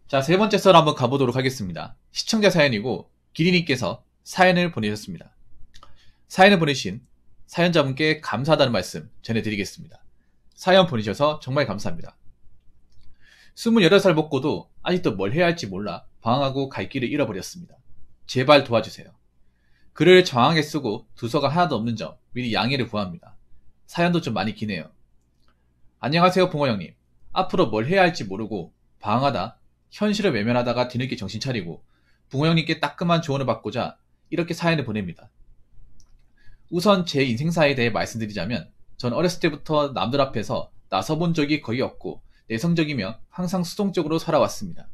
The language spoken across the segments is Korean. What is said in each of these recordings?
자, 세 번째 썰 한번 가보도록 하겠습니다. 시청자 사연이고 기리님께서 사연을 보내셨습니다. 사연을 보내신 사연자분께 감사하다는 말씀 전해드리겠습니다. 사연 보내셔서 정말 감사합니다. 28살 먹고도 아직도 뭘 해야 할지 몰라 방황하고 갈 길을 잃어버렸습니다. 제발 도와주세요. 글을 정확하게 쓰고 두서가 하나도 없는 점 미리 양해를 구합니다. 사연도 좀 많이 기네요. 안녕하세요 붕어형님. 앞으로 뭘 해야 할지 모르고 방황하다 현실을 외면하다가 뒤늦게 정신 차리고 붕어형님께 따끔한 조언을 받고자 이렇게 사연을 보냅니다. 우선 제 인생사에 대해 말씀드리자면 전 어렸을 때부터 남들 앞에서 나서본 적이 거의 없고 내성적이며 항상 수동적으로 살아왔습니다.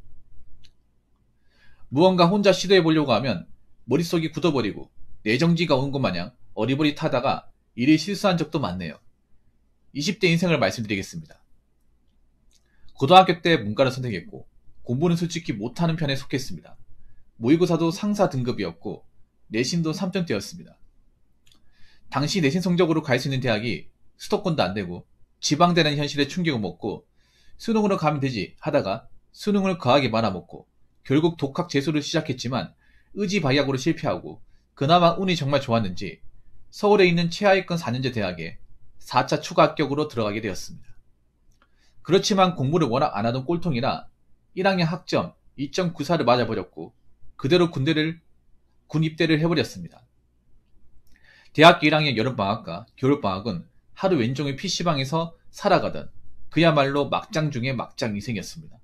무언가 혼자 시도해보려고 하면 머릿속이 굳어버리고 내정지가 오는 것 마냥 어리버리타다가 일을 실수한 적도 많네요. 20대 인생을 말씀드리겠습니다. 고등학교 때 문과를 선택했고 공부는 솔직히 못하는 편에 속했습니다. 모의고사도 상사 등급이었고 내신도 3점대였습니다. 당시 내신 성적으로 갈 수 있는 대학이 수도권도 안되고 지방대라는 현실에 충격을 먹고 수능으로 가면 되지 하다가 수능을 거하게 말아먹고 결국 독학 재수를 시작했지만 의지박약으로 실패하고 그나마 운이 정말 좋았는지 서울에 있는 최하위권 4년제 대학에 4차 추가 합격으로 들어가게 되었습니다. 그렇지만 공부를 워낙 안 하던 꼴통이라 1학년 학점 2.94를 맞아버렸고 그대로 군 입대를 해버렸습니다. 대학교 1학년 여름방학과 겨울방학은 하루 왼종일 PC방에서 살아가던 그야말로 막장 중의 막장 인생이었습니다.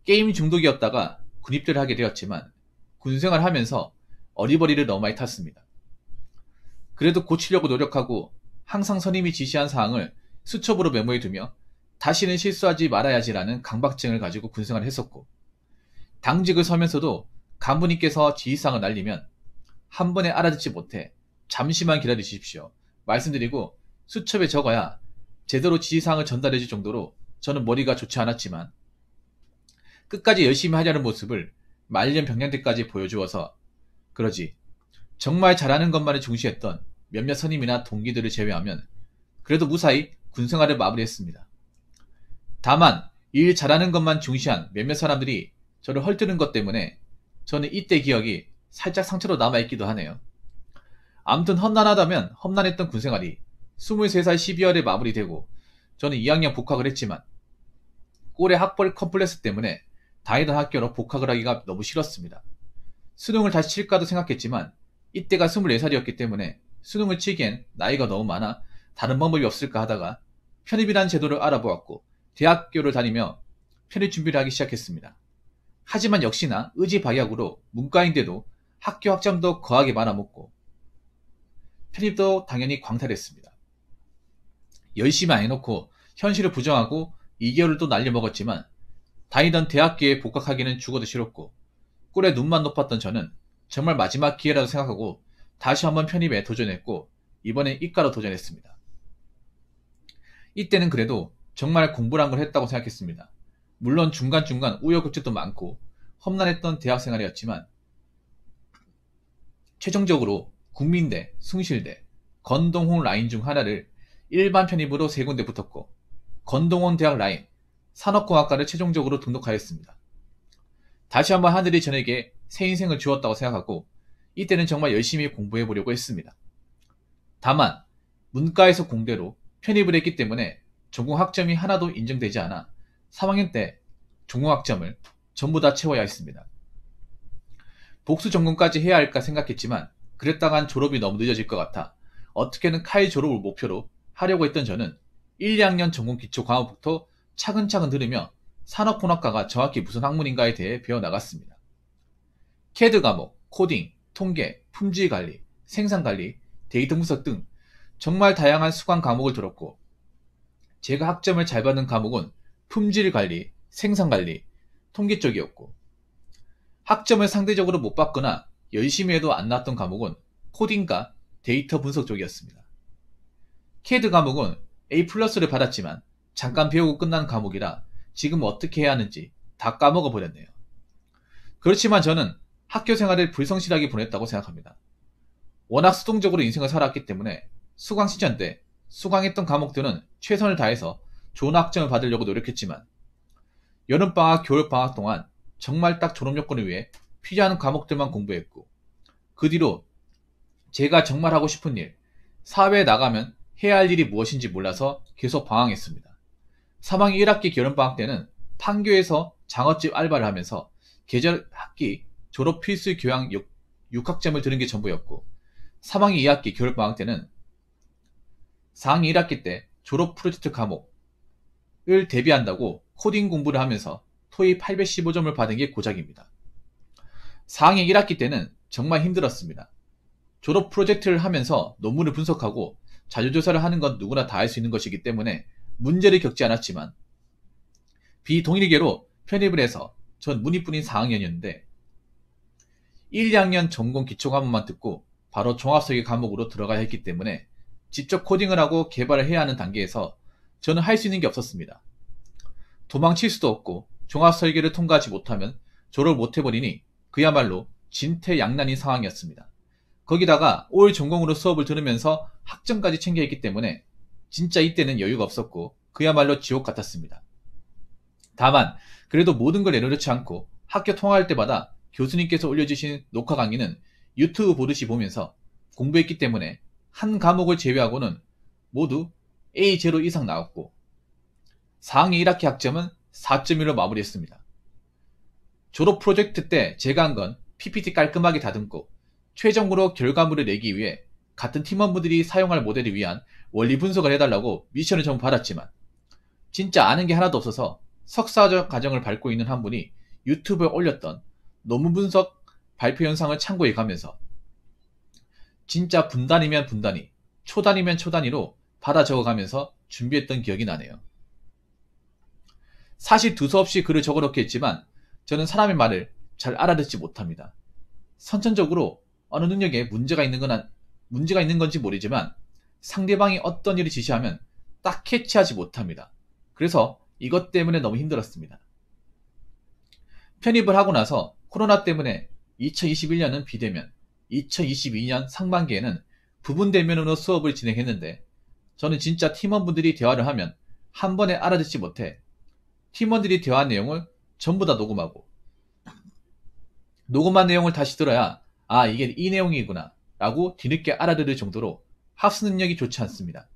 게임 중독이었다가 군 입대를 하게 되었지만 군생활 하면서 어리버리를 너무 많이 탔습니다. 그래도 고치려고 노력하고 항상 선임이 지시한 사항을 수첩으로 메모해두며 다시는 실수하지 말아야지라는 강박증을 가지고 군생활을 했었고 당직을 서면서도 간부님께서 지시사항을 날리면 한 번에 알아듣지 못해 잠시만 기다리십시오 말씀드리고 수첩에 적어야 제대로 지시사항을 전달해줄 정도로 저는 머리가 좋지 않았지만 끝까지 열심히 하려는 모습을 말년 병장 때까지 보여주어서 그러지 정말 잘하는 것만을 중시했던 몇몇 선임이나 동기들을 제외하면 그래도 무사히 군생활을 마무리했습니다. 다만 일 잘하는 것만 중시한 몇몇 사람들이 저를 헐뜯는 것 때문에 저는 이때 기억이 살짝 상처로 남아있기도 하네요. 아무튼 험난하다면 험난했던 군생활이 23살 12월에 마무리되고 저는 2학년 복학을 했지만 꼴의 학벌 컴플렉스 때문에 다니던 학교로 복학을 하기가 너무 싫었습니다. 수능을 다시 칠까도 생각했지만 이때가 24살이었기 때문에 수능을 치기엔 나이가 너무 많아 다른 방법이 없을까 하다가 편입이라는 제도를 알아보았고 대학교를 다니며 편입 준비를 하기 시작했습니다. 하지만 역시나 의지박약으로 문과인데도 학교 학점도 거하게 말아먹고 편입도 당연히 광탈했습니다. 열심히 안 해놓고 현실을 부정하고 2개월을 또 날려먹었지만 다니던 대학교에 복학하기는 죽어도 싫었고 꿀에 눈만 높았던 저는 정말 마지막 기회라고 생각하고 다시 한번 편입에 도전했고 이번엔 이과로 도전했습니다. 이때는 그래도 정말 공부란 걸 했다고 생각했습니다. 물론 중간중간 우여곡절도 많고 험난했던 대학생활이었지만 최종적으로 국민대, 숭실대, 건동홍 라인 중 하나를 일반 편입으로 3군데 붙었고 건동원 대학 라인, 산업공학과를 최종적으로 등록하였습니다. 다시 한번 하늘이 저에게 새 인생을 주었다고 생각하고 이때는 정말 열심히 공부해보려고 했습니다. 다만 문과에서 공대로 편입을 했기 때문에 전공학점이 하나도 인정되지 않아 3학년 때 전공학점을 전부 다 채워야 했습니다. 복수 전공까지 해야 할까 생각했지만 그랬다간 졸업이 너무 늦어질 것 같아 어떻게든 카이 졸업을 목표로 하려고 했던 저는 1, 2학년 전공 기초과목부터 차근차근 들으며 산업공학과가 정확히 무슨 학문인가에 대해 배워나갔습니다. 캐드 과목, 코딩, 통계, 품질관리, 생산관리, 데이터 분석 등 정말 다양한 수강 과목을 들었고 제가 학점을 잘 받는 과목은 품질관리, 생산관리, 통계 쪽이었고 학점을 상대적으로 못 받거나 열심히 해도 안 나왔던 과목은 코딩과 데이터 분석 쪽이었습니다. 캐드 과목은 A+를 받았지만 잠깐 배우고 끝난 과목이라 지금 어떻게 해야 하는지 다 까먹어 버렸네요. 그렇지만 저는 학교 생활을 불성실하게 보냈다고 생각합니다. 워낙 수동적으로 인생을 살았기 때문에 수강 시전 때 수강했던 과목들은 최선을 다해서 좋은 학점을 받으려고 노력했지만 여름방학, 겨울방학 동안 정말 딱 졸업 요건을 위해 필요한 과목들만 공부했고, 그 뒤로 제가 정말 하고 싶은 일, 사회에 나가면 해야 할 일이 무엇인지 몰라서 계속 방황했습니다. 3학기 1학기 여름방학 때는 판교에서 장어집 알바를 하면서 계절 학기 졸업 필수 교양 6학점을 들은 게 전부였고, 3학기 2학기 겨울방학 때는 4학기 1학기 때 졸업 프로젝트 과목을 대비한다고 코딩 공부를 하면서 토익 815점을 받은 게 고작입니다. 4학기 1학기 때는 정말 힘들었습니다. 졸업 프로젝트를 하면서 논문을 분석하고 자료조사를 하는 건 누구나 다 할 수 있는 것이기 때문에 문제를 겪지 않았지만, 비동일계로 편입을 해서 전 문이뿐인 4학년이었는데 1, 2학년 전공 기초 과목만 듣고 바로 종합설계 과목으로 들어가야 했기 때문에 직접 코딩을 하고 개발을 해야 하는 단계에서 저는 할 수 있는 게 없었습니다. 도망칠 수도 없고 종합설계를 통과하지 못하면 졸업을 못해버리니 그야말로 진퇴양난인 상황이었습니다. 거기다가 올 전공으로 수업을 들으면서 학점까지 챙겨 했기 때문에 진짜 이때는 여유가 없었고 그야말로 지옥 같았습니다. 다만 그래도 모든 걸 내려놓지 않고 학교 통화할 때마다 교수님께서 올려주신 녹화 강의는 유튜브 보듯이 보면서 공부했기 때문에 한 과목을 제외하고는 모두 A0 이상 나왔고 4학기 1학기 학점은 4.1로 마무리했습니다. 졸업 프로젝트 때 제가 한 건 PPT 깔끔하게 다듬고 최종으로 결과물을 내기 위해 같은 팀원분들이 사용할 모델을 위한 원리 분석을 해달라고 미션을 전부 받았지만 진짜 아는 게 하나도 없어서 석사 과정을 밟고 있는 한 분이 유튜브에 올렸던 논문 분석 발표 영상을 참고해 가면서 진짜 분단이면 분단위, 초단위면 초단위로 받아 적어가면서 준비했던 기억이 나네요. 사실 두서없이 글을 적어놓게 했지만 저는 사람의 말을 잘 알아듣지 못합니다. 선천적으로 어느 능력에 문제가 있는 건지 모르지만 상대방이 어떤 일을 지시하면 딱 캐치하지 못합니다. 그래서 이것 때문에 너무 힘들었습니다. 편입을 하고 나서 코로나 때문에 2021년은 비대면, 2022년 상반기에는 부분 대면으로 수업을 진행했는데 저는 진짜 팀원분들이 대화를 하면 한 번에 알아듣지 못해 팀원들이 대화한 내용을 전부 다 녹음하고 녹음한 내용을 다시 들어야 아 이게 이 내용이구나 라고 뒤늦게 알아들을 정도로 학습 능력이 좋지 않습니다.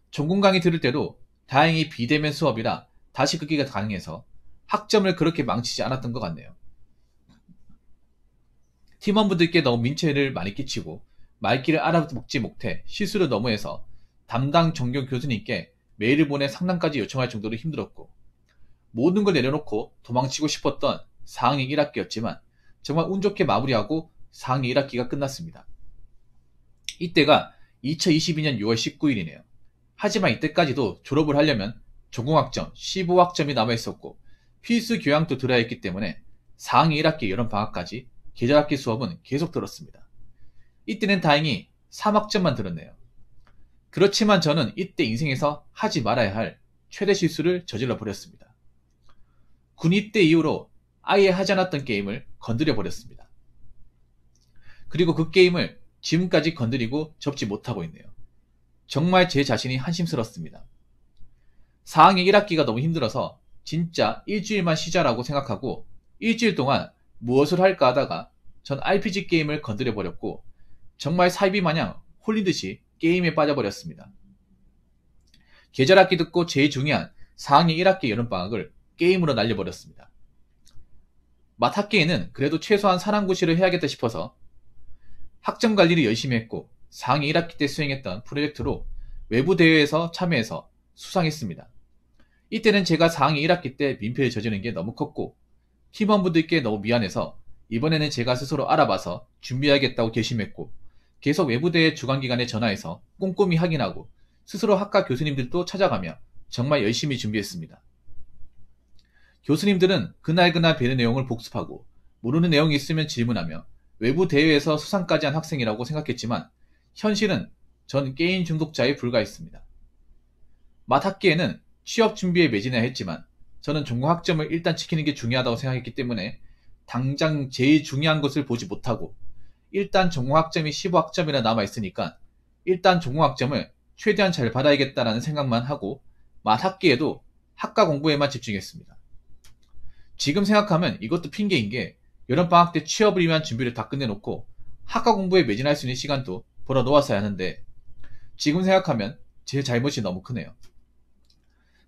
전공 강의 들을 때도 다행히 비대면 수업이라 다시 듣기가 가능해서 학점을 그렇게 망치지 않았던 것 같네요. 팀원분들께 너무 민폐를 많이 끼치고 말귀를 알아먹지 못해 실수를 너무 해서 담당 전교 교수님께 메일을 보내 상담까지 요청할 정도로 힘들었고 모든 걸 내려놓고 도망치고 싶었던 4학년 1학기였지만 정말 운 좋게 마무리하고 4학년 1학기가 끝났습니다. 이때가 2022년 6월 19일이네요. 하지만 이때까지도 졸업을 하려면 전공학점 15학점이 남아있었고 필수 교양도 들어야 했기 때문에 4학년 1학기 여름방학까지 계절학기 수업은 계속 들었습니다. 이때는 다행히 3학점만 들었네요. 그렇지만 저는 이때 인생에서 하지 말아야 할 최대 실수를 저질러 버렸습니다. 군 입대 이후로 아예 하지 않았던 게임을 건드려 버렸습니다. 그리고 그 게임을 지금까지 건드리고 접지 못하고 있네요. 정말 제 자신이 한심스럽습니다. 4학년 1학기가 너무 힘들어서 진짜 일주일만 쉬자라고 생각하고 일주일 동안 무엇을 할까 하다가 전 RPG 게임을 건드려 버렸고 정말 사이비 마냥 홀린 듯이 게임에 빠져버렸습니다. 계절학기 듣고 제일 중요한 4학년 1학기 여름방학을 게임으로 날려버렸습니다. 맛학기에는 그래도 최소한 사랑고시를 해야겠다 싶어서 학점 관리를 열심히 했고 4학년 1학기 때 수행했던 프로젝트로 외부 대회에서 참여해서 수상했습니다. 이때는 제가 4학년 1학기 때 민폐를 저지른 게 너무 컸고 팀원분들께 너무 미안해서 이번에는 제가 스스로 알아봐서 준비하겠다고 결심했고 계속 외부대회 주관기관에 전화해서 꼼꼼히 확인하고 스스로 학과 교수님들도 찾아가며 정말 열심히 준비했습니다. 교수님들은 그날그날 배는 내용을 복습하고 모르는 내용이 있으면 질문하며 외부 대회에서 수상까지 한 학생이라고 생각했지만 현실은 전 게임 중독자에 불과했습니다. 맛학기에는 취업 준비에 매진해야 했지만 저는 전공학점을 일단 지키는 게 중요하다고 생각했기 때문에 당장 제일 중요한 것을 보지 못하고 일단 전공학점이 15학점이나 남아있으니까 일단 전공학점을 최대한 잘 받아야겠다라는 생각만 하고 맛학기에도 학과 공부에만 집중했습니다. 지금 생각하면 이것도 핑계인 게 여름방학 때 취업을 위한 준비를 다 끝내놓고 학과 공부에 매진할 수 있는 시간도 벌어 놓았어야 하는데 지금 생각하면 제 잘못이 너무 크네요.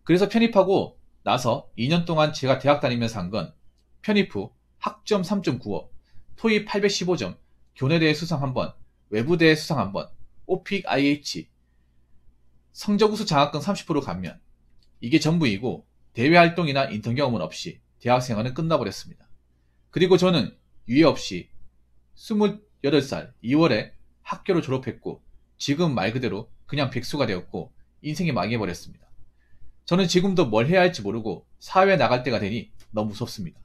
그래서 편입하고 나서 2년 동안 제가 대학 다니면서 한 건 편입 후 학점 3.95, 토익 815점, 교내대회 수상 1번, 외부대회 수상 1번, 오픽 IH, 성적우수 장학금 30% 감면. 이게 전부이고 대외 활동이나 인턴 경험은 없이 대학생활은 끝나버렸습니다. 그리고 저는 유예 없이 28살 2월에 학교를 졸업했고 지금 말 그대로 그냥 백수가 되었고 인생이 망해버렸습니다. 저는 지금도 뭘 해야 할지 모르고 사회에 나갈 때가 되니 너무 무섭습니다.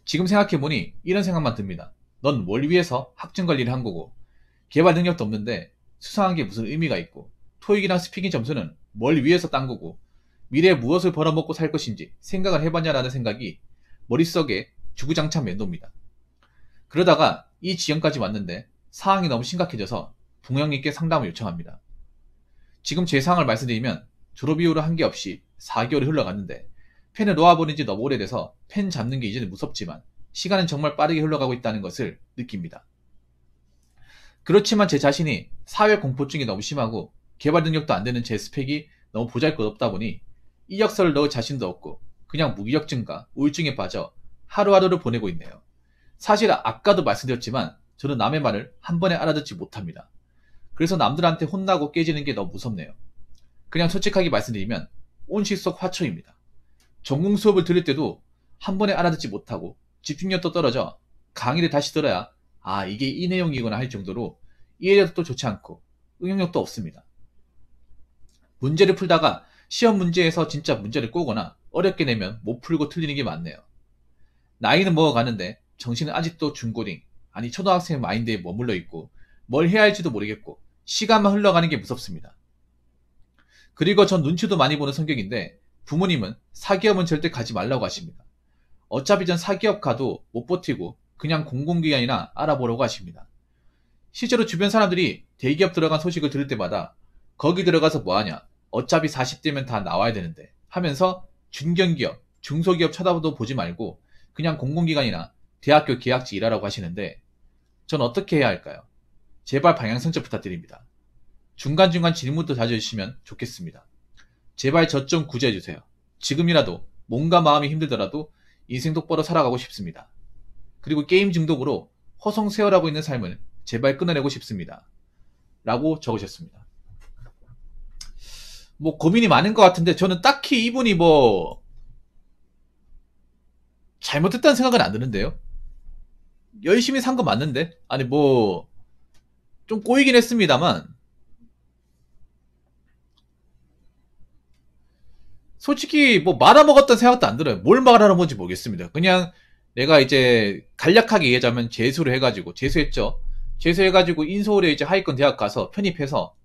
지금 생각해보니 이런 생각만 듭니다. 넌 뭘 위해서 학점 관리를 한 거고 개발 능력도 없는데 수상한 게 무슨 의미가 있고 토익이나 스피킹 점수는 뭘 위해서 딴 거고 미래에 무엇을 벌어먹고 살 것인지 생각을 해봤냐라는 생각이 머릿속에 주구장창 맴돕니다. 그러다가 이 지경까지 왔는데 상황이 너무 심각해져서 부모님께 상담을 요청합니다. 지금 제 상황을 말씀드리면 졸업 이후로 한 게 없이 4개월이 흘러갔는데 펜을 놓아버린 지 너무 오래돼서 펜 잡는 게 이제는 무섭지만 시간은 정말 빠르게 흘러가고 있다는 것을 느낍니다. 그렇지만 제 자신이 사회 공포증이 너무 심하고 개발 능력도 안 되는 제 스펙이 너무 보잘것없다 보니 이력서를 넣을 자신도 없고 그냥 무기력증과 우울증에 빠져 하루하루를 보내고 있네요. 사실 아까도 말씀드렸지만 저는 남의 말을 한 번에 알아듣지 못합니다. 그래서 남들한테 혼나고 깨지는 게 너무 무섭네요. 그냥 솔직하게 말씀드리면 온실 속 화초입니다. 전공 수업을 들을 때도 한 번에 알아듣지 못하고 집중력도 떨어져 강의를 다시 들어야 아 이게 이 내용이구나 할 정도로 이해력도 좋지 않고 응용력도 없습니다. 문제를 풀다가 시험 문제에서 진짜 문제를 꼬거나 어렵게 내면 못 풀고 틀리는 게 많네요. 나이는 먹어가는데 정신은 아직도 중고딩 아니 초등학생 마인드에 머물러 있고 뭘 해야 할지도 모르겠고 시간만 흘러가는 게 무섭습니다. 그리고 전 눈치도 많이 보는 성격인데 부모님은 사기업은 절대 가지 말라고 하십니다. 어차피 전 사기업 가도 못 버티고 그냥 공공기관이나 알아보라고 하십니다. 실제로 주변 사람들이 대기업 들어간 소식을 들을 때마다 거기 들어가서 뭐하냐 어차피 40대면 다 나와야 되는데 하면서 중견기업, 중소기업 쳐다도 보지 말고 그냥 공공기관이나 대학교 계약직 일하라고 하시는데 전 어떻게 해야 할까요? 제발 방향 선택 부탁드립니다. 중간중간 질문도 자주 해주시면 좋겠습니다. 제발 저 좀 구제해주세요. 지금이라도 몸과 마음이 힘들더라도 인생 똑바로 살아가고 싶습니다. 그리고 게임 중독으로 허송세월하고 있는 삶을 제발 끊어내고 싶습니다. 라고 적으셨습니다. 뭐 고민이 많은 것 같은데 저는 딱히 이분이 뭐 잘못했다는 생각은 안 드는데요. 열심히 산 거 맞는데 아니 뭐 좀 꼬이긴 했습니다만 솔직히 뭐 말아먹었다는 생각도 안 들어요. 뭘 말아먹은지 모르겠습니다. 그냥 내가 이제 간략하게 얘기하자면 재수를 해가지고 재수했죠. 재수해가지고 인서울에 이제 하위권 대학 가서 편입해서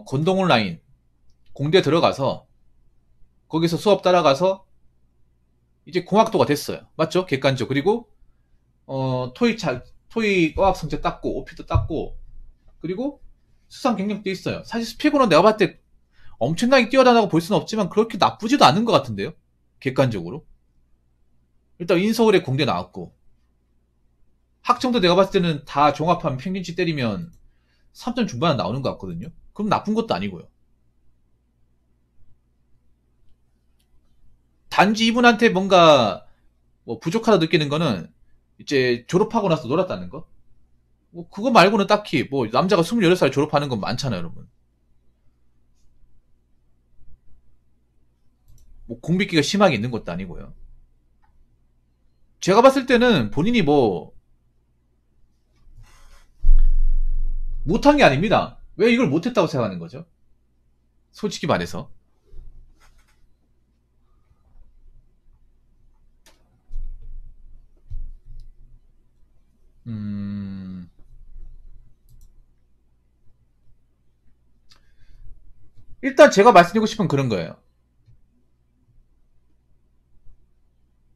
건동 온라인 공대 들어가서 거기서 수업 따라가서 이제 공학도가 됐어요. 맞죠? 객관적. 그리고 토익 어학 성적 땄고 오피도 땄고 그리고 수상 경력도 있어요. 사실 스펙으로는 내가 봤을 때 엄청나게 뛰어나다고 볼 수는 없지만 그렇게 나쁘지도 않은 것 같은데요. 객관적으로. 일단 인서울에 공대 나왔고 학점도 내가 봤을 때는 다 종합하면 평균치 때리면 3점 중반은 나오는 것 같거든요. 그럼 나쁜 것도 아니고요. 단지 이분한테 뭔가 뭐 부족하다 느끼는 거는 이제 졸업하고 나서 놀았다는 거? 뭐 그거 말고는 딱히 뭐 남자가 28살 졸업하는 건 많잖아요, 여러분. 뭐 공백기가 심하게 있는 것도 아니고요. 제가 봤을 때는 본인이 뭐 못한 게 아닙니다. 왜 이걸 못했다고 생각하는 거죠? 솔직히 말해서. 일단 제가 말씀드리고 싶은 그런 거예요.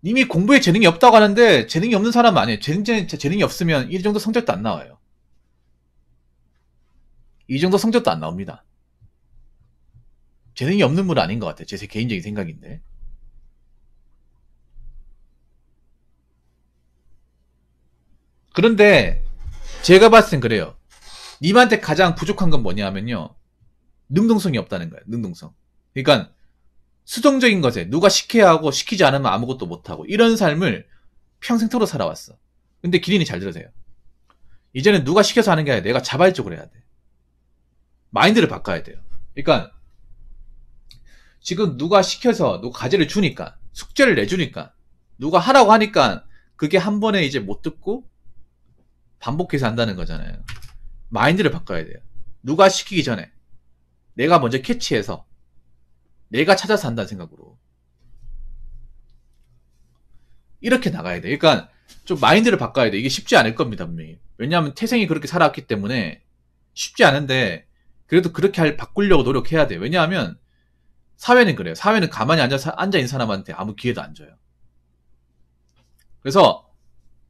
이미 공부에 재능이 없다고 하는데 재능이 없는 사람 아니에요. 재능이 없으면 이 정도 성적도 안 나와요. 이 정도 성적도 안 나옵니다. 재능이 없는 분은 아닌 것 같아요. 제 개인적인 생각인데. 그런데 제가 봤을 땐 그래요. 님한테 가장 부족한 건 뭐냐 하면요. 능동성이 없다는 거예요. 능동성. 그러니까 수동적인 것에 누가 시켜야 하고 시키지 않으면 아무것도 못하고 이런 삶을 평생토록 살아왔어. 근데 기린이 잘 들으세요. 이제는 누가 시켜서 하는 게 아니라 내가 자발적으로 해야 돼. 마인드를 바꿔야 돼요. 그러니까 지금 누가 시켜서 누가 과제를 주니까 숙제를 내주니까 누가 하라고 하니까 그게 한 번에 이제 못 듣고 반복해서 한다는 거잖아요. 마인드를 바꿔야 돼요. 누가 시키기 전에 내가 먼저 캐치해서 내가 찾아서 한다는 생각으로 이렇게 나가야 돼. 그러니까 좀 마인드를 바꿔야 돼. 이게 쉽지 않을 겁니다, 분명히. 왜냐하면 태생이 그렇게 살아왔기 때문에 쉽지 않은데 그래도 그렇게 바꾸려고 노력해야 돼. 왜냐하면 사회는 그래요. 사회는 가만히 앉아있는 사람한테 아무 기회도 안 줘요. 그래서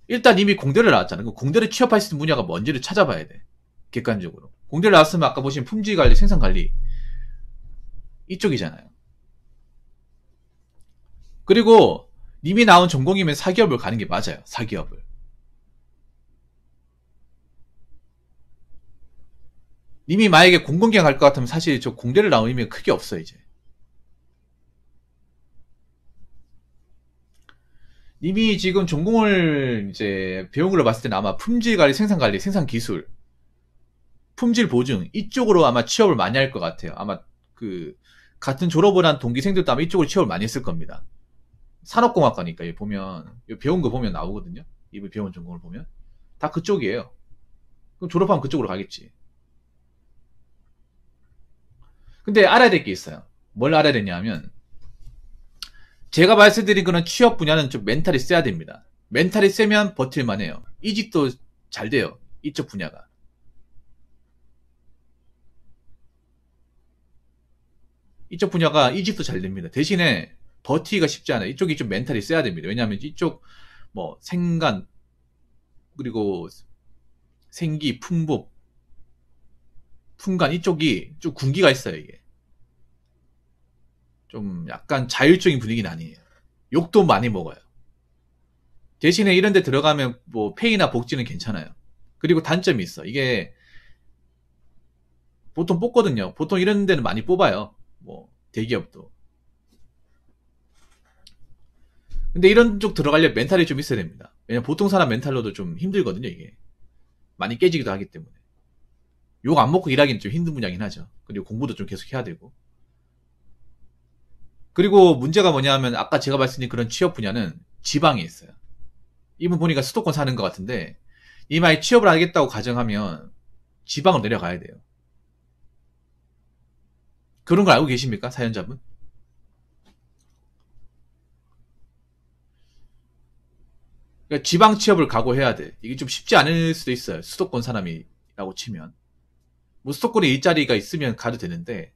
일단 이미 공대를 나왔잖아요. 공대를 취업할 수 있는 분야가 뭔지를 찾아봐야 돼. 객관적으로. 공대를 나왔으면 아까 보신 품질관리, 생산관리 이쪽이잖아요. 그리고 님이 나온 전공이면 사기업을 가는 게 맞아요. 사기업을. 님이 만약에 공공기관 갈 것 같으면 사실 저 공대를 나온 의미가 크게 없어요. 이제. 님이 지금 전공을 이제 배운 걸로 봤을 때는 아마 품질관리, 생산관리, 생산기술, 품질 보증 이쪽으로 아마 취업을 많이 할 것 같아요. 아마 그 같은 졸업을 한 동기생들도 아마 이쪽으로 취업을 많이 했을 겁니다. 산업공학과니까 보면 배운 거 보면 나오거든요. 이분 배운 전공을 보면 다 그쪽이에요. 그럼 졸업하면 그쪽으로 가겠지. 근데 알아야 될 게 있어요. 뭘 알아야 되냐 하면 제가 말씀드린 그런 취업 분야는 좀 멘탈이 세야 됩니다. 멘탈이 세면 버틸만 해요. 이직도 잘 돼요. 이쪽 분야가. 이쪽 분야가 이직도 잘 됩니다. 대신에 버티기가 쉽지 않아요. 이쪽이 좀 멘탈이 세야 됩니다. 왜냐하면 이쪽 뭐 생간 그리고 생기, 풍복, 풍간 이쪽이 좀 군기가 있어요. 이게 좀 약간 자율적인 분위기는 아니에요. 욕도 많이 먹어요. 대신에 이런 데 들어가면 뭐 페이나 복지는 괜찮아요. 그리고 단점이 있어. 이게 보통 뽑거든요. 보통 이런 데는 많이 뽑아요. 뭐 대기업도. 근데 이런 쪽 들어가려면 멘탈이 좀 있어야 됩니다. 왜냐면 보통 사람 멘탈로도 좀 힘들거든요. 이게 많이 깨지기도 하기 때문에 욕 안 먹고 일하기는 좀 힘든 분야긴 하죠. 그리고 공부도 좀 계속 해야 되고. 그리고 문제가 뭐냐 하면 아까 제가 말씀드린 그런 취업 분야는 지방에 있어요. 이분 보니까 수도권 사는 것 같은데 이 만약 취업을 하겠다고 가정하면 지방으로 내려가야 돼요. 그런 걸 알고 계십니까? 사연자분? 그러니까 지방 취업을 각오해야 돼. 이게 좀 쉽지 않을 수도 있어요. 수도권 사람이라고 치면. 뭐 수도권에 일자리가 있으면 가도 되는데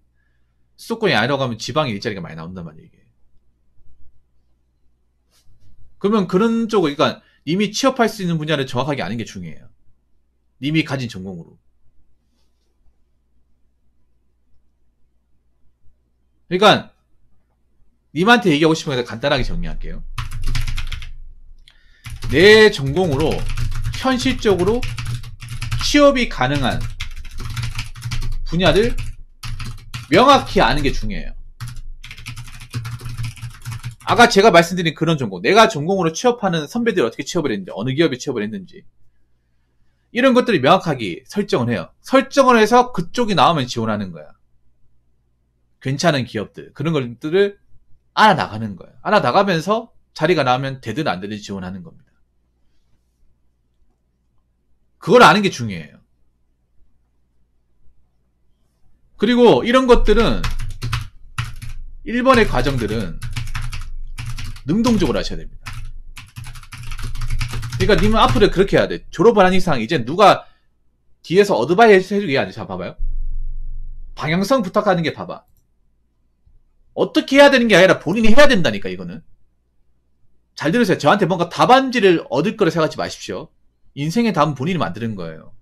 수도권이 아니라고 하면 지방에 일자리가 많이 나온단 말이에요. 이게. 그러면 그런 쪽을 그러니까 이미 취업할 수 있는 분야를 정확하게 아는 게 중요해요. 님이 가진 전공으로. 그러니까 님한테 얘기하고 싶은 거 간단하게 정리할게요. 내 전공으로 현실적으로 취업이 가능한 분야를 명확히 아는 게 중요해요. 아까 제가 말씀드린 그런 전공, 내가 전공으로 취업하는 선배들이 어떻게 취업을 했는지, 어느 기업에 취업을 했는지 이런 것들이 명확하게 설정을 해요. 설정을 해서 그쪽이 나오면 지원하는 거야. 괜찮은 기업들, 그런 것들을 알아나가는 거예요. 알아나가면서 자리가 나오면 되든 안 되든 지원하는 겁니다. 그걸 아는 게 중요해요. 그리고 이런 것들은 1번의 과정들은 능동적으로 하셔야 됩니다. 그러니까 님은 앞으로 그렇게 해야 돼. 졸업을 한 이상 이제 누가 뒤에서 어드바이스 해주게 해야 돼. 자, 봐봐요. 방향성 부탁하는 게 봐봐. 어떻게 해야 되는 게 아니라 본인이 해야 된다니까, 이거는. 잘 들으세요. 저한테 뭔가 답안지를 얻을 거라 생각하지 마십시오. 인생의 답은 본인이 만드는 거예요.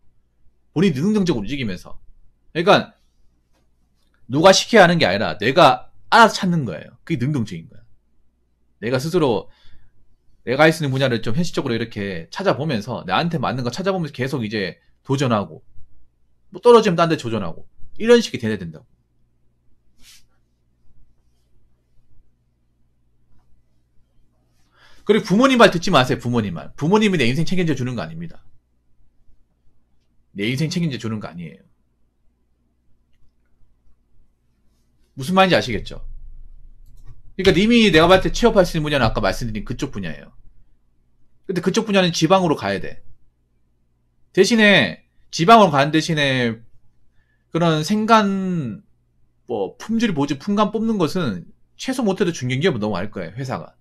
본인이 능동적으로 움직이면서. 그러니까 누가 시켜야 하는 게 아니라 내가 알아서 찾는 거예요. 그게 능동적인 거야. 내가 스스로 내가 할 수 있는 분야를 좀 현실적으로 이렇게 찾아보면서 나한테 맞는 거 찾아보면서 계속 이제 도전하고 뭐 떨어지면 딴 데 도전하고 이런 식이 돼야 된다고. 그리고 부모님 말 듣지 마세요. 부모님 말. 부모님이 내 인생 책임져 주는 거 아닙니다. 내 인생 책임져 주는 거 아니에요. 무슨 말인지 아시겠죠? 그러니까 님이 내가 봤을 때 취업할 수 있는 분야는 아까 말씀드린 그쪽 분야예요. 근데 그쪽 분야는 지방으로 가야 돼. 대신에 지방으로 가는 대신에 그런 생간 뭐 품질 보증 품감 뽑는 것은 최소 못해도 중견기업은 넘어갈 거예요. 회사가.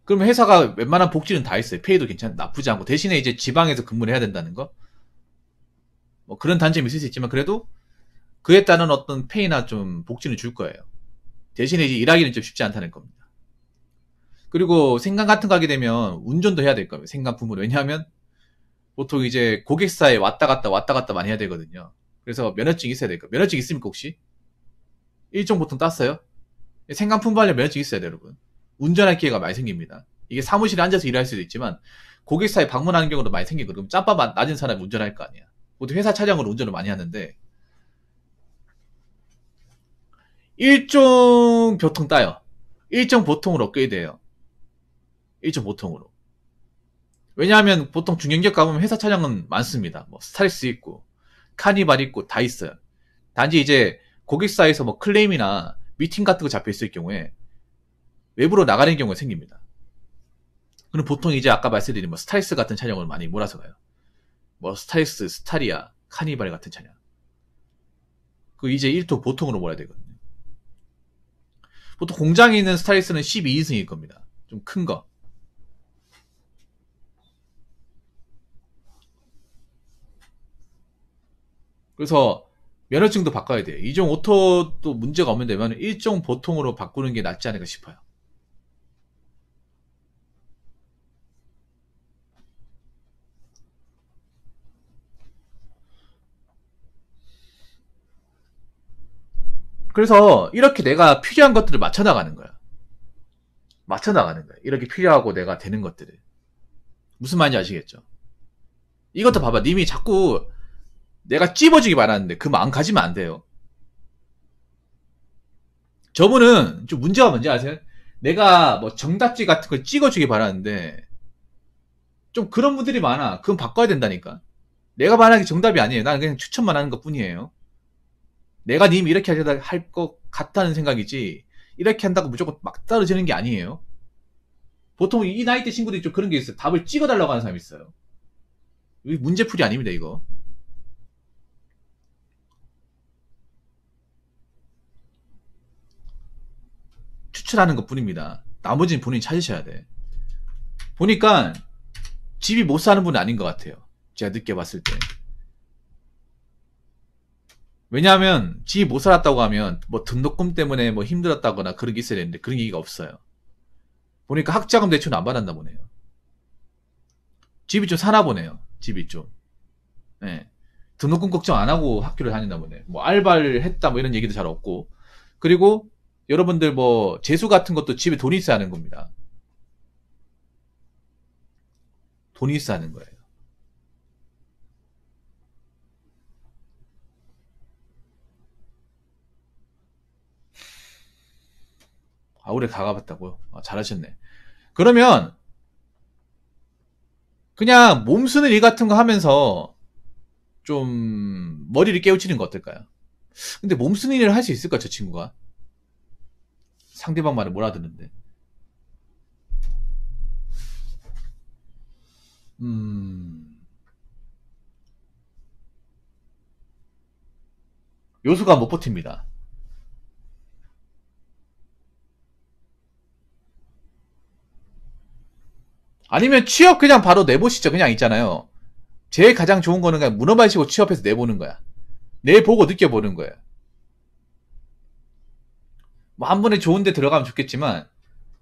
그러면 회사가 웬만한 복지는 다 있어요. 페이도 나쁘지 않고. 대신에 이제 지방에서 근무를 해야 된다는 거. 뭐 그런 단점이 있을 수 있지만 그래도 그에 따른 어떤 페이나 좀 복지는 줄 거예요. 대신에 이제 일하기는 좀 쉽지 않다는 겁니다. 그리고 생강 같은 거 하게 되면 운전도 해야 될 거예요. 생강 품으로. 왜냐하면 보통 이제 고객사에 왔다 갔다 많이 해야 되거든요. 그래서 면허증 있어야 될 거예요. 면허증 있습니까 혹시? 일종 보통 땄어요? 생강 품발려 면허증 있어야 돼요, 여러분. 운전할 기회가 많이 생깁니다. 이게 사무실에 앉아서 일할 수도 있지만 고객사에 방문하는 경우도 많이 생기거든요. 그럼 짬밥 낮은 사람이 운전할 거 아니야. 보통 회사 차량으로 운전을 많이 하는데 일종 교통 따요. 일종 보통으로 업그레이드해요. 일종 보통으로. 왜냐하면 보통 중견기업 가보면 회사 차량은 많습니다. 뭐 스타렉스 있고 카니발 있고 다 있어요. 단지 이제 고객사에서 뭐 클레임이나 미팅 같은 거 잡혀 있을 경우에 외부로 나가는 경우가 생깁니다. 그럼 보통 이제 아까 말씀드린 뭐 스타렉스 같은 차량을 많이 몰아서 가요. 뭐 스타렉스, 스타리아, 카니발 같은 차량. 그 이제 1톤 보통으로 몰아야 되거든요. 보통 공장에 있는 스타렉스는 12인승일 겁니다. 좀 큰 거. 그래서 면허증도 바꿔야 돼요. 이종 오토도 문제가 없는 데면 일종 보통으로 바꾸는 게 낫지 않을까 싶어요. 그래서 이렇게 내가 필요한 것들을 맞춰나가는 거야. 맞춰나가는 거야. 이렇게 필요하고 내가 되는 것들을. 무슨 말인지 아시겠죠? 이것도 봐봐. 님이 자꾸 내가 찝어주기 바라는데 그 마음 가지면 안 돼요. 저분은 좀 문제가 뭔지 아세요? 내가 뭐 정답지 같은 걸 찍어주기 바라는데 좀 그런 분들이 많아. 그건 바꿔야 된다니까. 내가 말하는 게 정답이 아니에요. 나는 그냥 추천만 하는 것 뿐이에요. 내가 님 이렇게 할 것 같다는 생각이지 이렇게 한다고 무조건 막 떨어지는 게 아니에요. 보통 이 나이대 친구들이 좀 그런 게 있어요. 답을 찍어달라고 하는 사람이 있어요. 이게 문제풀이 아닙니다, 이거. 추천하는 것 뿐입니다. 나머지는 본인이 찾으셔야 돼. 보니까 집이 못 사는 분은 아닌 것 같아요. 제가 느껴봤을 때. 왜냐하면 집이 못 살았다고 하면 뭐 등록금 때문에 뭐 힘들었다거나 그런 게 있어야 되는데 그런 얘기가 없어요. 보니까 학자금 대출은 안 받았나 보네요. 집이 좀 사나 보네요. 집이 좀. 네. 등록금 걱정 안 하고 학교를 다닌다 보네. 뭐 알바를 했다 뭐 이런 얘기도 잘 없고. 그리고 여러분들 뭐 재수 같은 것도 집에 돈이 있어야 하는 겁니다. 돈이 있어야 하는 거예요. 아, 올해 다 가봤다고요? 아, 잘하셨네. 그러면 그냥 몸 쓰는 일 같은 거 하면서 좀 머리를 깨우치는 거 어떨까요? 근데 몸 쓰는 일을 할 수 있을까, 저 친구가? 상대방 말을 못 알아듣는데. 요수가 못 버팁니다. 아니면 취업 그냥 바로 내보시죠. 그냥 있잖아요. 제일 가장 좋은 거는 그냥 문어 발시고 취업해서 내보는 거야. 내보고 느껴보는 거야. 뭐 한 번에 좋은 데 들어가면 좋겠지만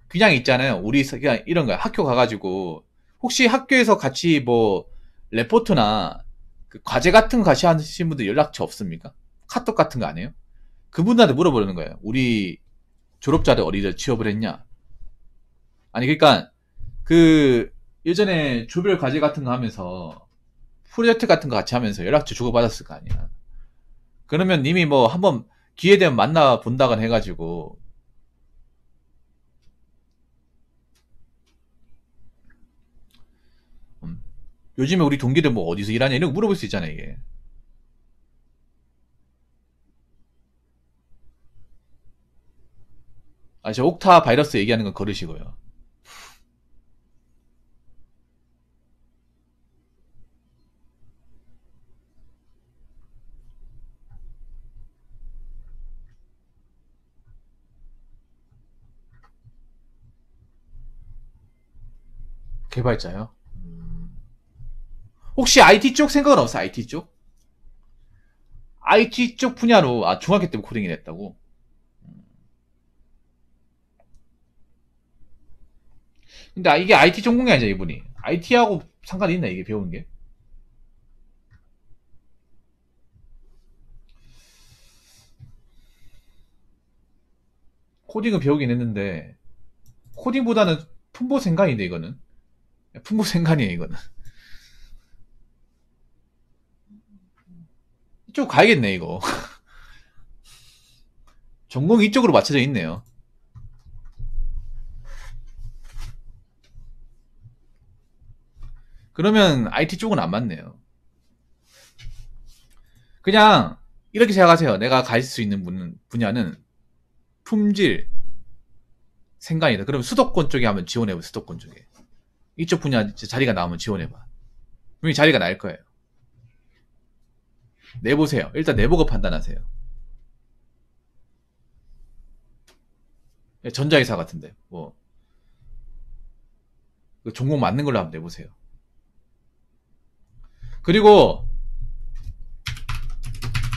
그냥 있잖아요. 우리 그냥 이런 거야. 학교 가가지고 혹시 학교에서 같이 뭐 레포트나 그 과제 같은 거 같이 하신 분들 연락처 없습니까? 카톡 같은 거 안 해요? 그분들한테 물어보는 거예요. 우리 졸업자를 어디다 취업을 했냐? 아니 그러니까 그 예전에 조별 과제 같은 거 하면서 프로젝트 같은 거 같이 하면서 연락처 주고받았을 거 아니야. 그러면 님이 뭐 한번 기회 되면 만나 본다곤 해가지고 요즘에 우리 동기들 뭐 어디서 일하냐 이런 거 물어볼 수 있잖아 이게. 아, 저 옥타 바이러스 얘기하는 건 거르시고요. 개발자요? 혹시 IT 쪽 생각은 없어요? IT 쪽? IT 쪽 분야로 중학교 때부터 코딩을 했다고? 근데 이게 IT 전공이 아니죠 이분이. IT하고 상관이 있나 이게 배우는 게? 코딩은 배우긴 했는데 코딩보다는 품보생간인데 이거는. 품보생간이에요 이거는. 이쪽 가야겠네 이거. 전공이 이쪽으로 맞춰져 있네요. 그러면 IT 쪽은 안 맞네요. 그냥 이렇게 생각하세요. 내가 갈 수 있는 분야는 품질, 생간이다. 그러면 수도권 쪽에 한번 지원해봐. 수도권 쪽에. 이쪽 분야 자리가 나오면 지원해봐. 분명히 자리가 날 거예요. 내보세요. 일단 내보고 판단하세요. 전자회사 같은데 뭐 전공 맞는 걸로 한번 내보세요. 그리고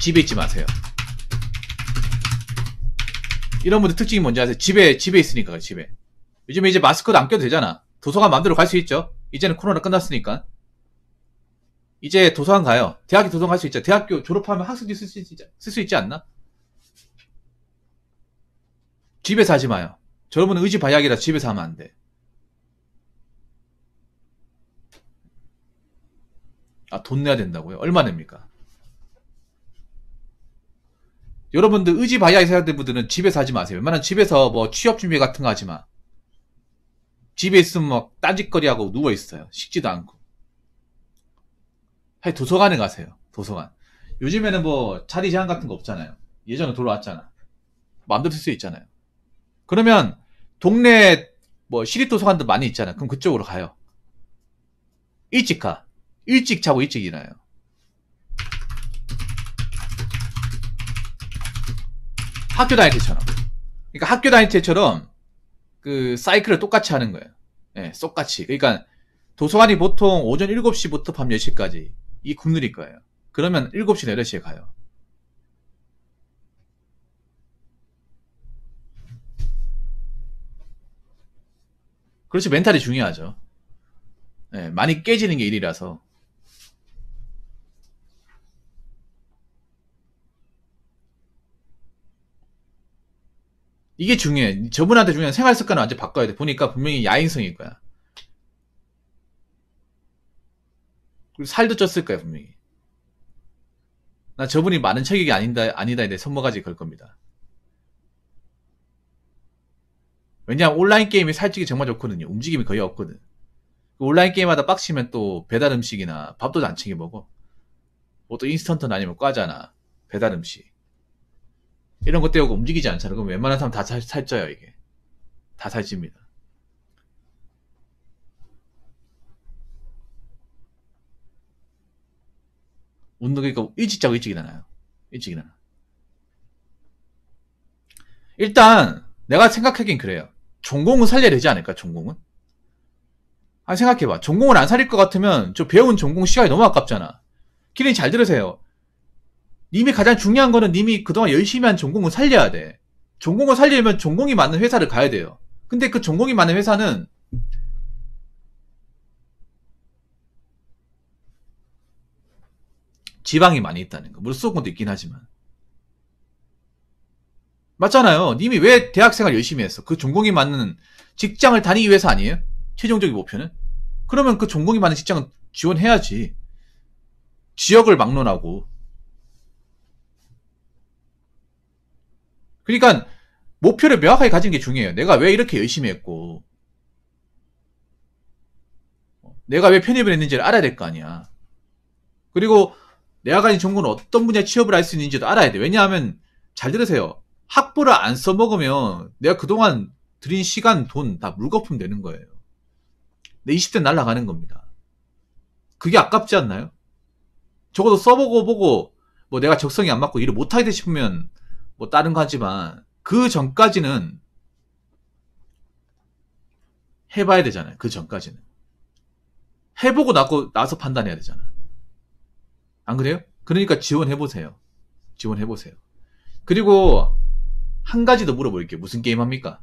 집에 있지 마세요. 이런 분들 특징이 뭔지 아세요? 집에 있으니까 집에. 요즘에 이제 마스크도 안 껴도 되잖아. 도서관 마음대로 갈 수 있죠. 이제는 코로나 끝났으니까. 이제 도서관 가요. 대학교 도서관 갈 수 있죠. 대학교 졸업하면 학생들이 쓸 수 있지 않나? 집에서 하지 마요. 여러분은 의지 바약이라 집에서 하면 안 돼. 돈 내야 된다고요? 얼마 냅니까? 여러분들 의지 바약이 생각된 분들은 집에서 하지 마세요. 웬만하면 집에서 뭐 취업 준비 같은 거 하지 마. 집에 있으면 막 딴짓거리하고 누워있어요. 식지도 않고. 도서관에 가세요. 도서관. 요즘에는 뭐 자리 제한 같은 거 없잖아요. 예전에 돌아왔잖아. 마음대로 쓸 수 있잖아요. 그러면 동네 뭐 시립도서관도 많이 있잖아요. 그럼 그쪽으로 가요. 일찍 가. 일찍 자고 일찍 일어나요. 학교 다닐 때처럼. 그러니까 학교 다닐 때처럼 그 사이클을 똑같이 하는 거예요. 예, 똑같이. 그러니까 도서관이 보통 오전 7시부터 밤 10시까지 이 국룰일 거예요. 그러면 7시, 8시에 가요. 그렇지, 멘탈이 중요하죠. 예, 많이 깨지는 게 일이라서. 이게 중요해. 저분한테 중요한 생활 습관을 완전 바꿔야 돼. 보니까 분명히 야인성일 거야. 그리고 살도 쪘을 거야, 분명히. 나 저분이 많은 체격이 아니다에 대해 손모가지 걸 겁니다. 왜냐하면 온라인 게임이 살찌기 정말 좋거든요. 움직임이 거의 없거든. 온라인 게임하다 빡치면 또 배달 음식이나 밥도 안 챙겨 먹어. 뭐 또 인스턴트는 아니면 과자나 배달 음식. 이런 것 때우고 움직이지 않잖아. 그럼 웬만한 사람 다 살쪄요, 이게. 다 살찝니다. 운동, 그러니까 일찍 자고 일찍 일어나요. 일찍 일어나. 일단, 내가 생각하긴 그래요. 전공은 살려야 되지 않을까, 전공은? 생각해봐. 전공을 안 살릴 것 같으면 저 배운 전공 시간이 너무 아깝잖아. 키링 잘 들으세요. 님이 가장 중요한 거는 님이 그동안 열심히 한 전공을 살려야 돼. 전공을 살리려면 전공이 맞는 회사를 가야 돼요. 근데 그 전공이 맞는 회사는 지방이 많이 있다는 거. 물론 수도권도 있긴 하지만. 맞잖아요. 님이 왜 대학생활 열심히 했어? 그 전공이 맞는 직장을 다니기 위해서 아니에요? 최종적인 목표는? 그러면 그 전공이 맞는 직장은 지원해야지. 지역을 막론하고. 그러니까 목표를 명확하게 가지는 게 중요해요. 내가 왜 이렇게 열심히 했고 내가 왜 편입을 했는지를 알아야 될 거 아니야. 그리고 내가 가진 전공은 어떤 분야에 취업을 할 수 있는지도 알아야 돼. 왜냐하면 잘 들으세요. 학부를 안 써먹으면 내가 그동안 들인 시간, 돈 다 물거품 되는 거예요. 내 20대 날아가는 겁니다. 그게 아깝지 않나요? 적어도 써보고 뭐 내가 적성이 안 맞고 일을 못하게 싶으면 뭐 다른 거 하지만 그 전까지는 해봐야 되잖아요. 그 전까지는. 해보고 나서 판단해야 되잖아. 안 그래요? 그러니까 지원해보세요. 지원해보세요. 그리고 한 가지 더 물어볼게요. 무슨 게임 합니까?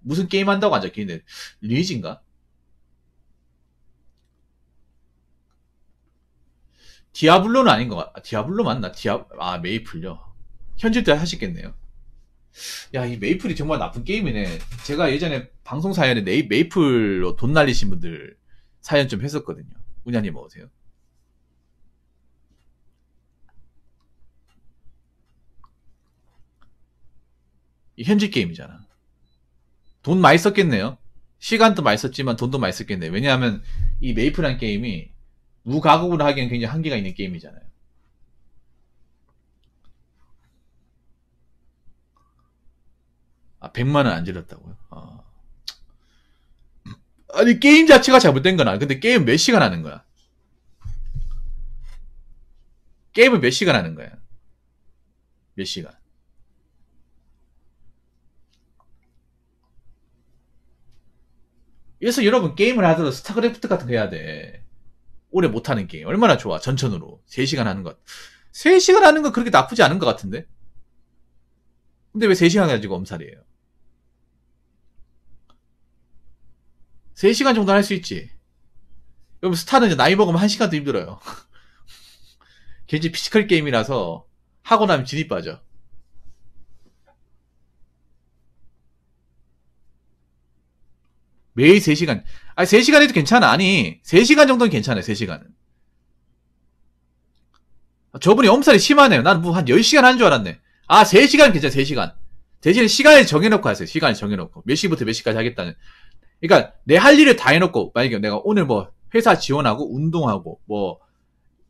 무슨 게임 한다고 안 적혀있는데 리니지인가? 디아블로는 아닌 것 같아. 디아블로 맞나? 메이플요. 현질 때 하시겠네요. 야, 이 메이플이 정말 나쁜 게임이네. 제가 예전에 방송 사연에 메이플로 돈 날리신 분들 사연 좀 했었거든요. 운야님 먹으세요? 이 현질 게임이잖아. 돈 많이 썼겠네요. 시간도 많이 썼지만 돈도 많이 썼겠네요. 왜냐하면 이 메이플이라는 게임이 무가공으로 하기엔 굉장히 한계가 있는 게임이잖아요. 아, 100만원 안 질렀다고요? 아니, 게임 자체가 잘못된 건 아니야. 근데 게임 몇 시간 하는 거야? 게임을 몇 시간 하는 거야? 몇 시간? 그래서 여러분 게임을 하더라도 스타크래프트 같은 거 해야 돼. 오래 못하는 게임. 얼마나 좋아. 전천후로. 3시간 하는 것. 3시간 하는 건 그렇게 나쁘지 않은 것 같은데? 근데 왜 3시간 가지고 엄살이에요? 3시간 정도 할 수 있지. 여러분 스타는 이제 나이 먹으면 1시간도 힘들어요. 괜히 피지컬 게임이라서 하고 나면 진이 빠져. 매일 3시간. 아니 3시간 해도 괜찮아. 아니 3시간 정도는 괜찮아요. 3시간은. 저분이 엄살이 심하네요. 난 뭐 한 10시간 하는 줄 알았네. 아 3시간 괜찮아. 3시간. 대신에 시간을 정해놓고 하세요. 시간을 정해놓고. 몇 시부터 몇 시까지 하겠다는. 그러니까 내 할 일을 다 해놓고 만약에 내가 오늘 뭐 회사 지원하고 운동하고 뭐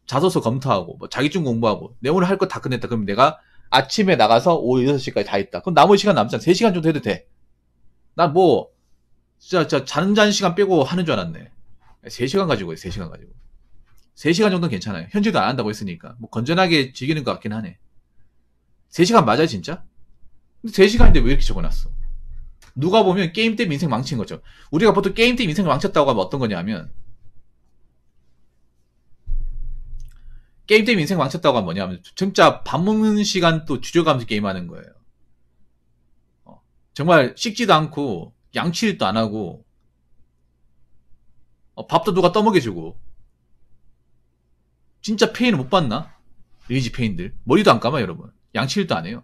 자소서 검토하고 뭐 자기중 공부하고 내 오늘 할 거 다 끝냈다. 그럼 내가 아침에 나가서 오후 6시까지 다 했다. 그럼 나머지 시간 남잖아. 3시간 정도 해도 돼. 난 뭐 진짜 자는 시간 빼고 하는 줄 알았네. 3시간 가지고 해. 3시간 가지고. 3시간 정도는 괜찮아요. 현질도 안 한다고 했으니까. 뭐 건전하게 즐기는 것 같긴 하네. 3시간 맞아요 진짜? 근데 3시간인데 왜 이렇게 적어놨어? 누가 보면 게임 때문에 인생 망친 거죠. 우리가 보통 게임 때문에 인생을 망쳤다고 하면 어떤 거냐면 게임 때문에 인생 망쳤다고 하면 뭐냐면 진짜 밥 먹는 시간도 줄여가면서 게임하는 거예요. 정말 씻지도 않고 양치도 안 하고 밥도 누가 떠먹여주고 진짜 페인을 못 받나? 리니지 페인들 머리도 안 감아 여러분. 양치일도 안 해요.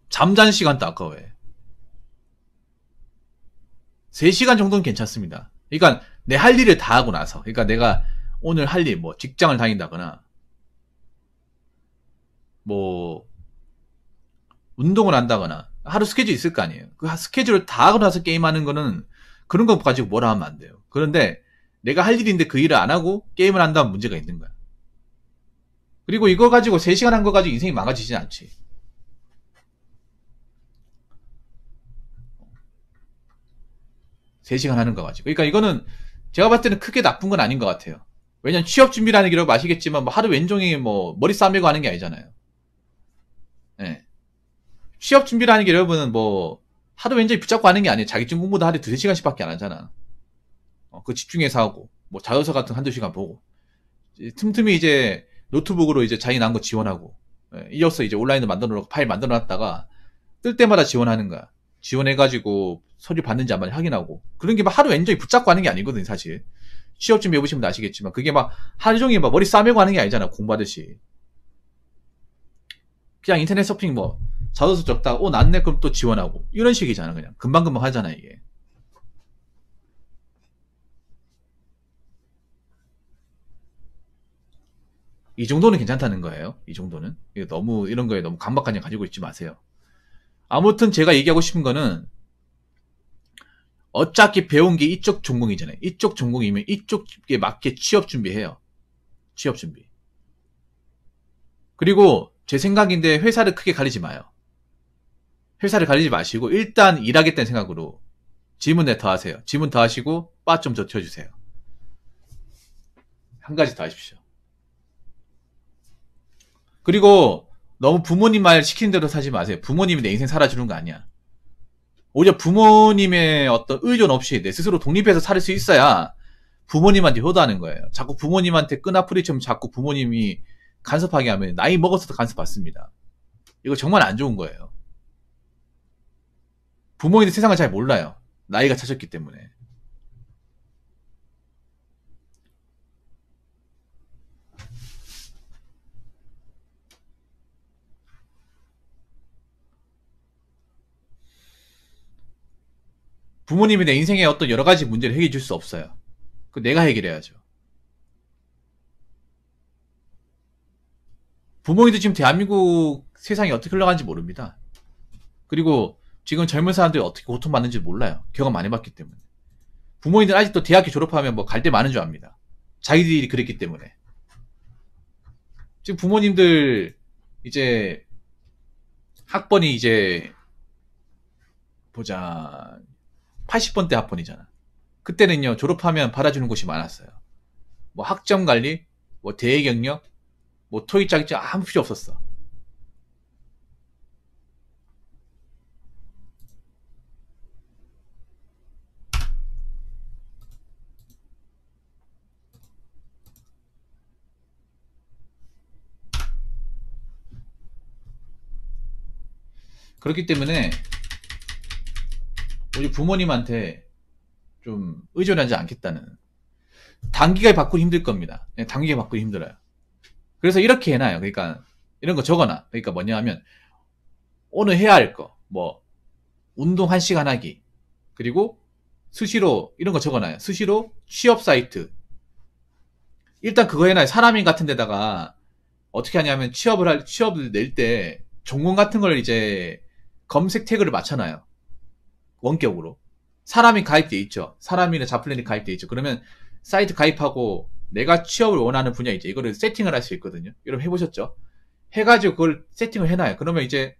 잠자는 시간도 아까워해. 3시간 정도는 괜찮습니다. 그러니까 내 할 일을 다 하고 나서 그러니까 내가 오늘 할 일 뭐 직장을 다닌다거나 뭐 운동을 한다거나 하루 스케줄 있을 거 아니에요. 그 스케줄을 다 하고 나서 게임하는 거는 그런 거 가지고 뭐라 하면 안 돼요. 그런데 내가 할 일인데 그 일을 안 하고 게임을 한다면 문제가 있는 거야. 그리고 이거 가지고 3시간 한 거 가지고 인생이 망가지진 않지. 세 시간 하는 거 가지고. 그러니까 이거는 제가 봤을 때는 크게 나쁜 건 아닌 것 같아요. 왜냐면 취업 준비라는 게 여러분 아시겠지만 뭐 하루 왼종일 뭐 머리 싸매고 하는 게 아니잖아요. 네. 취업 준비라는 게 여러분은 뭐 하루 왼종일 붙잡고 하는 게 아니에요. 자격증 공부도 하루에 2-3시간씩밖에 안 하잖아. 그 집중해서 하고 뭐 자소서 같은 1-2시간 보고 틈틈이 이제 노트북으로 이제 자기 난 거 지원하고 이어서 이제 온라인으로 만들어 놓고 파일 만들어 놨다가 뜰 때마다 지원하는 거야. 지원해가지고 서류 받는지 안 받는지 확인하고 그런 게 막 하루 왼종일 붙잡고 하는 게 아니거든 사실. 취업 준비 해보시면 아시겠지만 그게 막 하루 종일 막 머리 싸매고 하는 게 아니잖아 공부하듯이. 그냥 인터넷 서핑 뭐 자소서 적다가 낫네 그럼 또 지원하고 이런 식이잖아. 그냥 금방금방 하잖아 이게. 이 정도는 괜찮다는 거예요. 이 정도는. 너무 이런 거에 너무 강박관념 가지고 있지 마세요. 아무튼 제가 얘기하고 싶은 거는 어차피 배운 게 이쪽 전공이잖아요. 이쪽 전공이면 이쪽에 맞게 취업 준비해요. 취업 준비. 그리고 제 생각인데 회사를 크게 가리지 마요. 회사를 가리지 마시고 일단 일하겠다는 생각으로 지문 더 하세요. 지문 더 하시고 바 좀 젖혀주세요. 한 가지 더 하십시오. 그리고 너무 부모님 말 시키는 대로 사지 마세요. 부모님이 내 인생 살아주는 거 아니야. 오히려 부모님의 어떤 의존 없이 내 스스로 독립해서 살 수 있어야 부모님한테 효도하는 거예요. 자꾸 부모님한테 끈아풀이처럼 자꾸 부모님이 간섭하게 하면 나이 먹어서도 간섭받습니다. 이거 정말 안 좋은 거예요. 부모님들 세상을 잘 몰라요. 나이가 차셨기 때문에. 부모님이 내 인생에 어떤 여러 가지 문제를 해결해 줄 수 없어요. 그 내가 해결해야죠. 부모님도 지금 대한민국 세상이 어떻게 흘러가는지 모릅니다. 그리고 지금 젊은 사람들이 어떻게 고통받는지 몰라요. 경험 안 해봤기 때문에. 부모님들 아직도 대학교 졸업하면 뭐 갈 데 많은 줄 압니다. 자기들이 그랬기 때문에. 지금 부모님들 이제 학번이 이제 보자 80번대 학번이잖아. 그때는요 졸업하면 받아주는 곳이 많았어요. 뭐 학점 관리, 뭐 대외 경력, 뭐 토익 자격증 아무 필요 없었어. 그렇기 때문에 우리 부모님한테 좀 의존하지 않겠다는. 단기간에 바꾸기 힘들 겁니다. 단기간에 바꾸기 힘들어요. 그래서 이렇게 해놔요. 그러니까 이런 거 적어놔. 그러니까 뭐냐 하면 오늘 해야 할 거, 뭐 운동 1시간 하기, 그리고 수시로 이런 거 적어놔요. 수시로 취업 사이트. 일단 그거 해놔요. 사람인 같은 데다가 어떻게 하냐면 취업을 낼 때 전공 같은 걸 이제 검색 태그를 맞춰놔요. 원격으로. 사람이 가입돼 있죠. 사람이나 자플랜이 가입돼 있죠. 그러면 사이트 가입하고 내가 취업을 원하는 분야 이제 이거를 세팅을 할 수 있거든요. 여러분 해보셨죠? 해가지고 그걸 세팅을 해놔요. 그러면 이제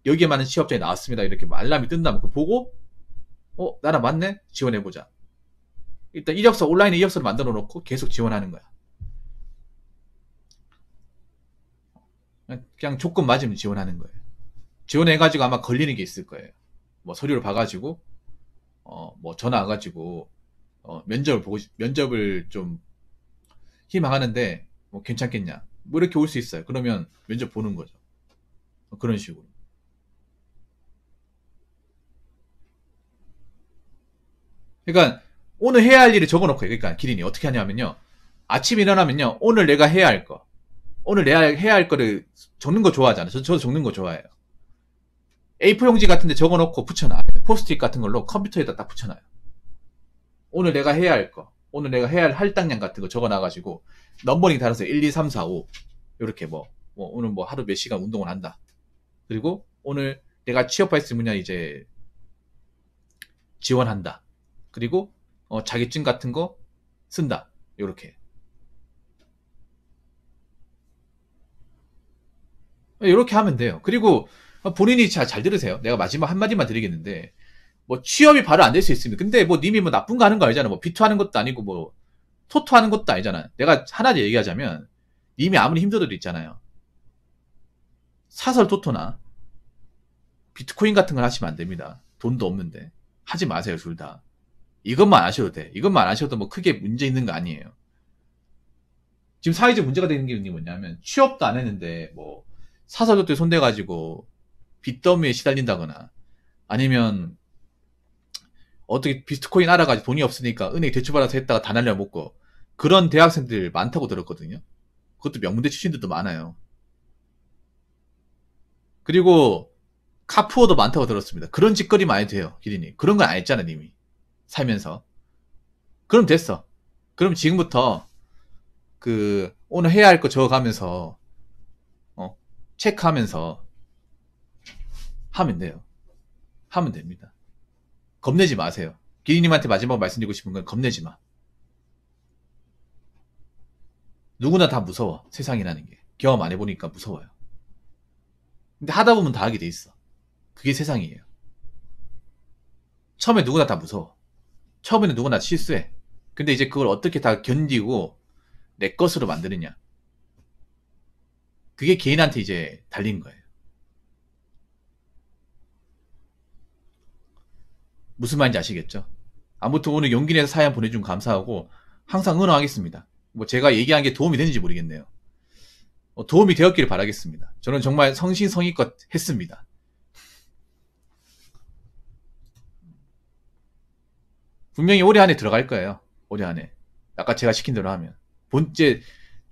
여기에 맞는 취업자이 나왔습니다. 이렇게 알람이 뜬다면 그거 보고 나랑 맞네? 지원해보자. 일단 이력서 온라인에 이력서를 만들어 놓고 계속 지원하는 거야. 그냥 조건 맞으면 지원하는 거예요. 지원해가지고 아마 걸리는 게 있을 거예요. 뭐 서류를 봐가지고 뭐 전화 와가지고 면접을 좀 희망하는데 뭐 괜찮겠냐 뭐 이렇게 올 수 있어요. 그러면 면접 보는 거죠. 그런 식으로. 그러니까 오늘 해야 할 일을 적어놓고 그러니까 기린이 어떻게 하냐면요. 아침에 일어나면요. 오늘 내가 해야 할 거. 오늘 내가 해야 할 거를 적는 거 좋아하잖아요. 저도 적는 거 좋아해요. A4 용지 같은 데 적어놓고 붙여놔요. 포스트잇 같은 걸로 컴퓨터에다 딱 붙여놔요. 오늘 내가 해야 할 거, 오늘 내가 해야 할 할당량 같은 거 적어놔가지고 넘버링 달아서 1, 2, 3, 4, 5 이렇게 오늘 뭐 하루 몇 시간 운동을 한다. 그리고 오늘 내가 취업할 수 있는 분야 이제 지원한다. 그리고 자격증 같은 거 쓴다. 요렇게. 요렇게 하면 돼요. 그리고 본인이 잘 들으세요. 내가 마지막 한마디만 드리겠는데 뭐 취업이 바로 안 될 수 있습니다. 근데 뭐 님이 뭐 나쁜 거 하는 거 아니잖아. 뭐 비투하는 것도 아니고 뭐 토토하는 것도 아니잖아. 내가 하나 얘기하자면 님이 아무리 힘들어도 있잖아요. 사설 토토나 비트코인 같은 걸 하시면 안 됩니다. 돈도 없는데 하지 마세요. 둘 다. 이것만 아셔도 돼. 이것만 아셔도 뭐 크게 문제 있는 거 아니에요. 지금 사회적 문제가 되는 게 뭐냐면 취업도 안 했는데 뭐 사설 토토에 손대가지고 빚더미에 시달린다거나 아니면 어떻게 비트코인 알아가지고 돈이 없으니까 은행 대출받아서 했다가 다 날려먹고 그런 대학생들 많다고 들었거든요. 그것도 명문대 출신들도 많아요. 그리고 카푸어도 많다고 들었습니다. 그런 짓거리 많이 돼요, 기린이. 그런 건 안 했잖아, 님이. 살면서. 그럼 됐어. 그럼 지금부터 오늘 해야 할 거 적어가면서 체크하면서 하면 돼요. 하면 됩니다. 겁내지 마세요. 기린님한테 마지막 말씀드리고 싶은 건 겁내지 마. 누구나 다 무서워. 세상이라는 게. 경험 안 해보니까 무서워요. 근데 하다 보면 다 하게 돼 있어. 그게 세상이에요. 처음에 누구나 다 무서워. 처음에는 누구나 실수해. 근데 이제 그걸 어떻게 다 견디고 내 것으로 만드느냐. 그게 개인한테 이제 달린 거예요. 무슨 말인지 아시겠죠? 아무튼 오늘 용기 내서 사연 보내준 감사하고 항상 응원하겠습니다. 뭐 제가 얘기한 게 도움이 되는지 모르겠네요. 도움이 되었기를 바라겠습니다. 저는 정말 성심성의껏 했습니다. 분명히 올해 안에 들어갈 거예요. 올해 안에. 아까 제가 시킨 대로 하면. 이제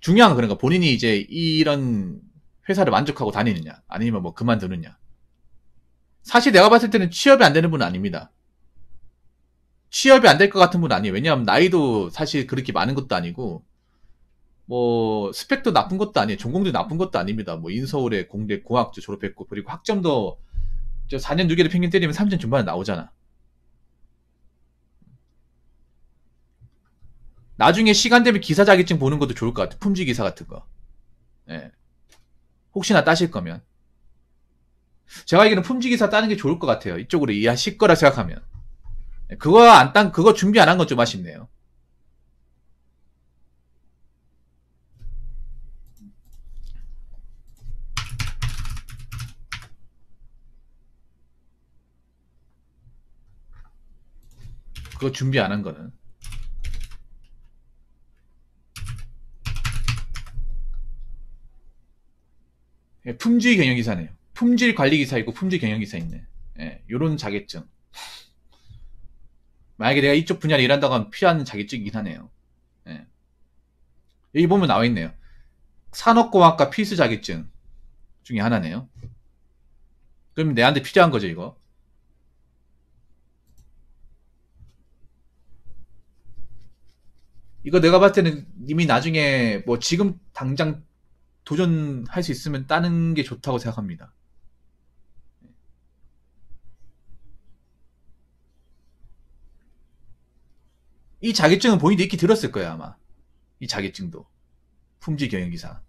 중요한 건 그런가. 본인이 이제 이런 회사를 만족하고 다니느냐. 아니면 뭐 그만두느냐. 사실 내가 봤을 때는 취업이 안 되는 분은 아닙니다. 취업이 안 될 것 같은 분은 아니에요. 왜냐하면 나이도 사실 그렇게 많은 것도 아니고 뭐 스펙도 나쁜 것도 아니에요. 전공도 나쁜 것도 아닙니다. 뭐 인서울에 공대 공학도 졸업했고 그리고 학점도 4년 6개를 평균 때리면 3점 중반에 나오잖아. 나중에 시간 되면 기사 자격증 보는 것도 좋을 것 같아. 품질 기사 같은 거. 예. 혹시나 따실 거면. 제가 알기로는 품질 기사 따는 게 좋을 것 같아요. 이쪽으로 이해하실 거라 생각하면. 그거 준비 안 한 건 좀 아쉽네요. 그거 준비 안 한 거는. 예, 품질 경영기사네요. 품질 관리기사 있고 품질 경영기사 있네. 예, 요런 자격증. 만약에 내가 이쪽 분야를 일한다고 하면 필요한 자격증이긴 하네요. 예. 여기 보면 나와 있네요. 산업공학과 필수 자격증 중에 하나네요. 그럼 내한테 필요한 거죠, 이거. 이거 내가 봤을 때는 이미 나중에 뭐 지금 당장 도전할 수 있으면 따는 게 좋다고 생각합니다. 이 자격증은 본인도 익히 들었을 거예요, 아마. 이 자격증도. 품질 경영기사.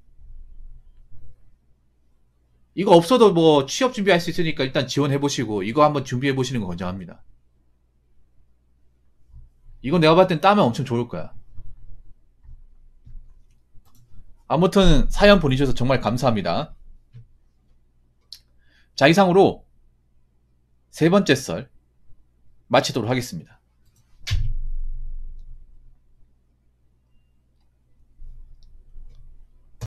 이거 없어도 뭐 취업 준비할 수 있으니까 일단 지원해보시고 이거 한번 준비해보시는 거 권장합니다. 이거 내가 봤을 땐 따면 엄청 좋을 거야. 아무튼 사연 보내주셔서 정말 감사합니다. 자, 이상으로 세 번째 썰 마치도록 하겠습니다.